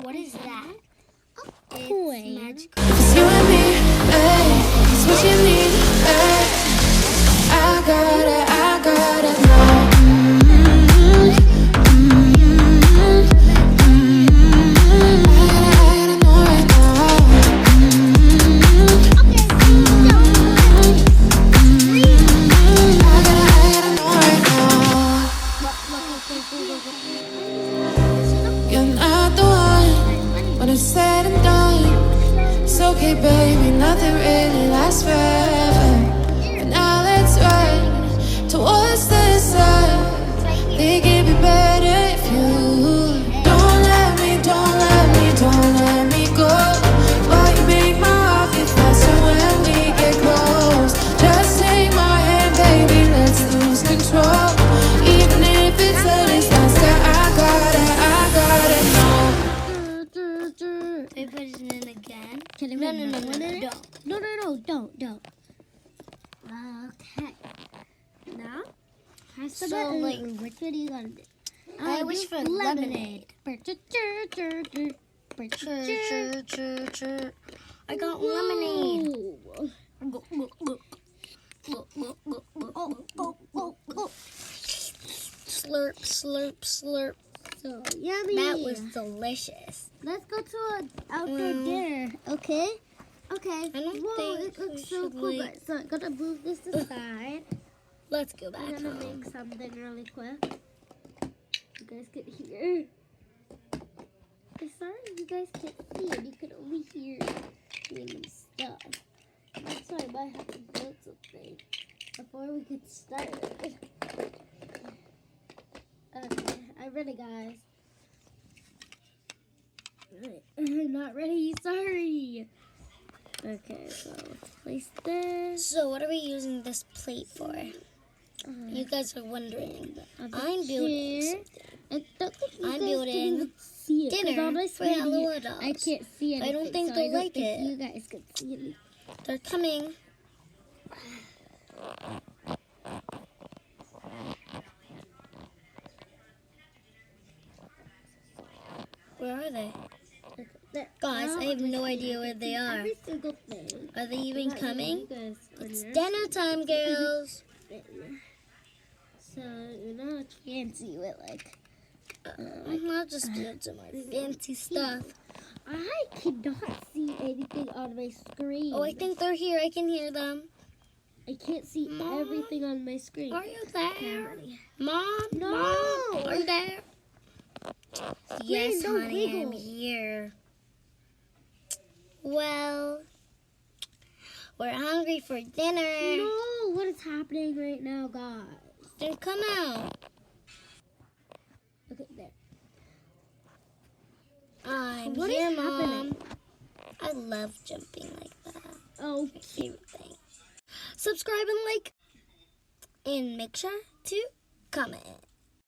What is that? It's magical. It's you and me, it's what you need, I got it now. You're not the one when it's said and done. It's okay, baby, nothing really lasts forever. But now let's run towards the sun. Think it'd be better if you don't let me go. While you make my heart beat faster when we get close. Just take my hand, baby, let's lose control. Even if it's a disaster, I got it now. Can I put it in again? Can I No, put no, no, another one in it? no. Don't. Okay. Now, press the So, button. like, Which one do you want to do? I wish for lemonade. Chur. I got lemonade. Slurp. So yummy. That was delicious. Let's go to an outdoor dinner, okay? Okay. I don't Whoa, think it looks we so should, cool. like- guys. So I'm gonna move this aside. Let's go back I'm gonna home. make something really quick. You guys can hear. I'm sorry you guys can't see it. You can only hear random stuff. That's why I might have to build something before we get started. Okay, I'm ready, guys. I'm not ready. Sorry. Okay, so place this. So what are we using this plate for? You guys are wondering. I'm building something. I don't think you I'm guys can building even see it. 'cause dinner on my for screen, LOL I dolls. can't see anything. I don't think so they'll I don't like think it. You guys can see anything. They're coming. Where are they? Guys, I have no idea where they are. Every single thing. Are they even Not coming? you guys can It's hear. dinner time, girls. So, it's fancy with like. I'm not just doing some more fancy stuff. I cannot see anything on my screen. Oh, I think they're here. I can hear them. I can't see Mom? everything on my screen. Are you there? Mom? No. Mom? Are you there? Yes, don't honey, I'm wiggle. here. Well, we're hungry for dinner. No, what is happening right now, guys? Then come out. Okay, there. I'm What here, is Mom. happening? I love jumping like that. Oh, My favorite thing. Subscribe and like. And make sure to comment.